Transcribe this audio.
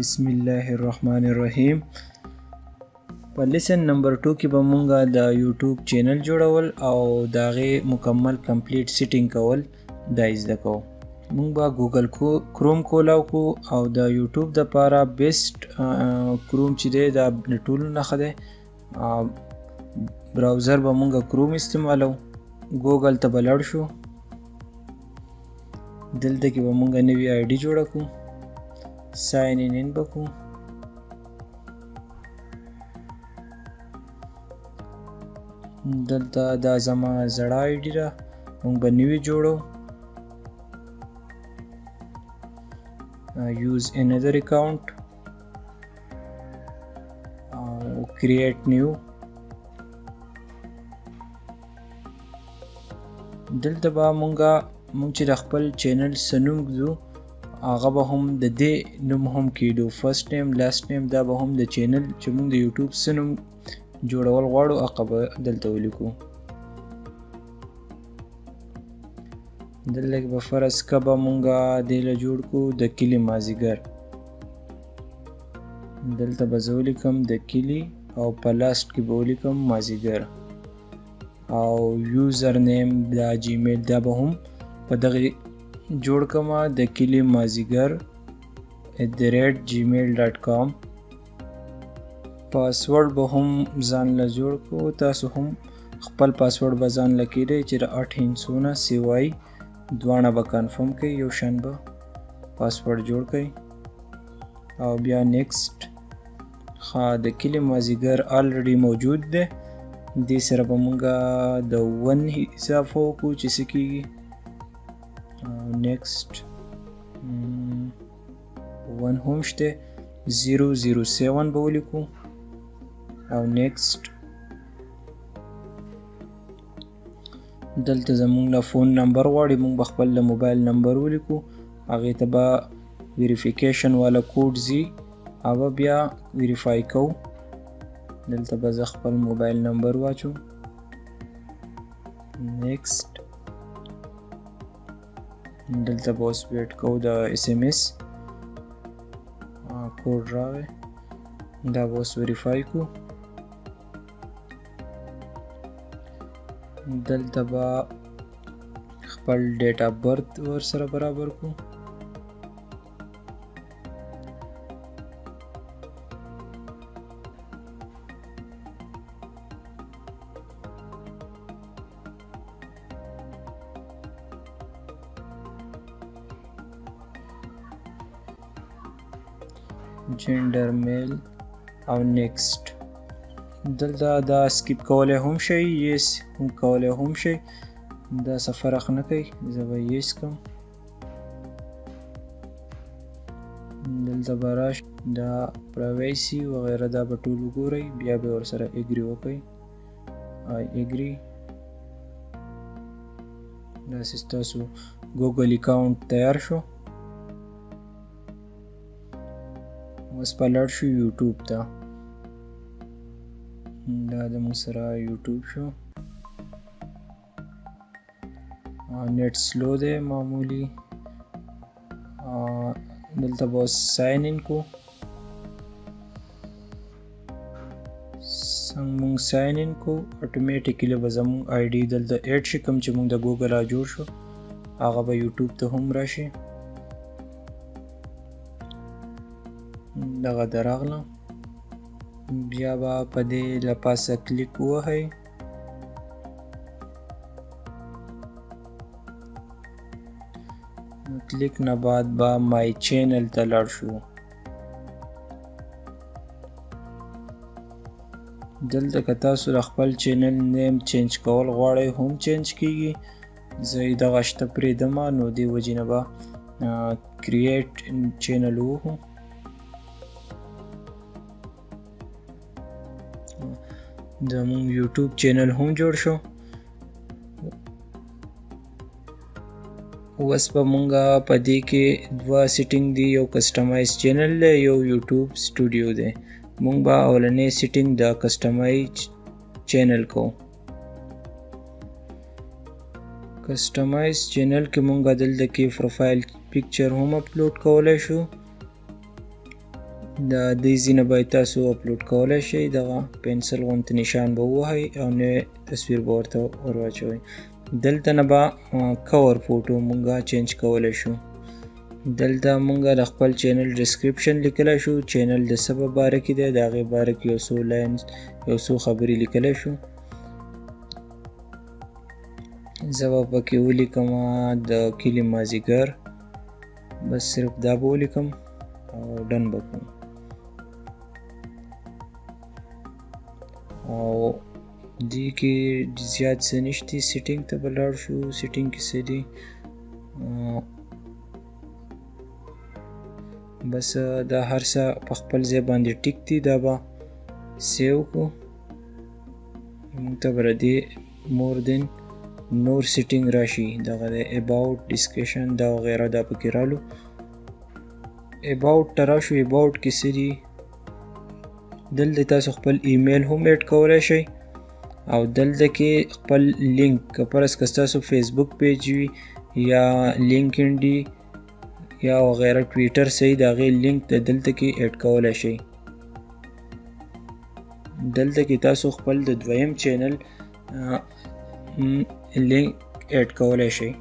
بسم الله الرحمن الرحیم. په لیسن نمبر 2 کې به مونږه د یوټیوب چینل جوړول او د هغې مکمل کمپلیټ سیټینګ کول دا زده کوو. مونږ به ګوګل کروم کولاو کو او د یوټیوب دپاره بیسټ کروم چې دی دا د ټولو نه ښه دی. براوزر به مونږه کروم استعمالو. ګوګل ته به لاړ شو. دلته کې به مونږه نوی آی ډي جوړه کړو. ساین ان بکو. دلته دا زما زړه آی ډي ده، مونږ به نوی جوړو. یوز انذر اکاونٹ او کریټ نیو. دلته به مونږ چې د خپل چینل څه نوم ږدو هغه به هم د دې نوم هم کیدو. فرست نیم لاست نیم دا به هم د چینل چې مونږ د یوټیوب څه نوم جوړول غواړو هغه به دلته ولیکو. دلته به فرض که به مونږه دې له جوړ کړو د کلي مازدیګر. دلته به زه ولیکم د کلي او په لاست کې به ولیکم مازدیګر. او یوزر نیم دا جیمیل دا به هم په دغه جوړ کما د کلي مازدیګر @gmail.com. پاسورډ به هم ځان له جوړ کړو. تاسو هم خپل پاسورډ به ځان له کیدئ چې د 8 هندسونه سیوای دواړه به کنفرم کړئ. یو شان به پاسورډ جوړ کړئ او بیا نیکسټ. د کلي مازدیګر آلریډي موجود دی. دې سره به مونږه د 1 اضافه وکړو چې څه کېږي. نیکسټ 1 هم شته. 007 به ولیکو او نیکسټ. دلته زمونږ نه فون نمبر غواړي، مونږ به خپل د موبایل نمبر ولیکو. هغې ته به ویریفیکیشن والا کوډ ځي هغه بیا ویریفای کوو. دلته به زه خپل موبایل نمبر واچوم. نیکسټ. دلته به اوس ویټ کوو د SMS کوډ راغی. دا به اوس ویریفای کو. دلته به خپل ډیټ اف برث ورسره برابر کو. جنډر میل او نیکسټ. دلته دا سکیپ کولی هم شئ، یس هم کولی هم شئ، دا څه فرق نه کوي. زه به یس کوم. دلته به راشئ دا پرایویسي وغیره دا به ټول وګورئ. بیا به ورسره اګري وکړئ. آی اګري. داسې ستاسو ګوګل اکاونټ تیار شو. اوس په لاړ شو یوټیوب ته. دا د موږ سره یوټیوب شو. نیټ سلو دی معمولی. دلته به اوس ساین ان کو. څنګه موږ ساین ان کو اټومیټیکلی به زموږ آی ډي دلته ایډ شي. کوم چې موږ د ګوګل جوړ شو هغه به یوټیوب ته هم راشي. دغه دراغله. بیا به په دې له پاسه کلیک ووهئ. کلیک نه بعد به مای چینل ته لاړ شو. دلته که تاسو د خپل چینل نیم چینج کول غواړئ هم چینج کیږي. زه یې دغه شته پرېږدمه نو دې وجې نه به کریټ چینل ووهو. زمونږ یوټیوب چینل هم جوړ شو. اوس به مونږه په دې کې دوه سیټینګ دي، یو کسټمایز چینل دی، یو یوټیوب سټوډیو دی. مونږ به اولنی سیټینګ د کسټمایز چینل کوو. کسټمایز چینل کې مونږ دلته کې پروفایل پکچر هم اپلوډ کولی شو. د دې ځینه باید تاسو اپلوډ کولی شئ. دغه پنسل غوندې نشان به ووهئ او نوی تصویر به ورته ور واچوئ. دلته نه به کور فوټو مونږه چینج کولی شو. دلته مونږه د خپل چینل ډسکریپشن لیکلی شو، چینل د څه په باره کې دی، د هغې باره کې یو څو لاینز یو څو خبرې لیکلی شو. زه به پکې ولیکم د کلي مازدیګر، بس صرف دا به ولیکم او ډن به کوم. او دې کې زیات څه نشته. سیټینګ ته به لاړ شو. سیټینګ کې څه دي؟ بس دا هر څه په خپل ځای باندې ټیک دي. دا به سیو کړو. موږ ته به دې مور دین نور سیټینګ راشي. دغه د اباوټ ډسکشن دا وغیره دا پکې رالو. اباوټ ته راشو. اباوټ کې څه دي؟ دلته تاسو خپل ایمیل هم ایډ کولی شئ او دلته کې خپل لینک که فرض که ستاسو فیسبوک پیج وي یا لینکډین دی یا وغیره ټویټر صحیح د هغې لینک د دلته کې ایډ کولی شئ. دلته کې تاسو خپل د دویم چینل لینک ایډ کولی شئ.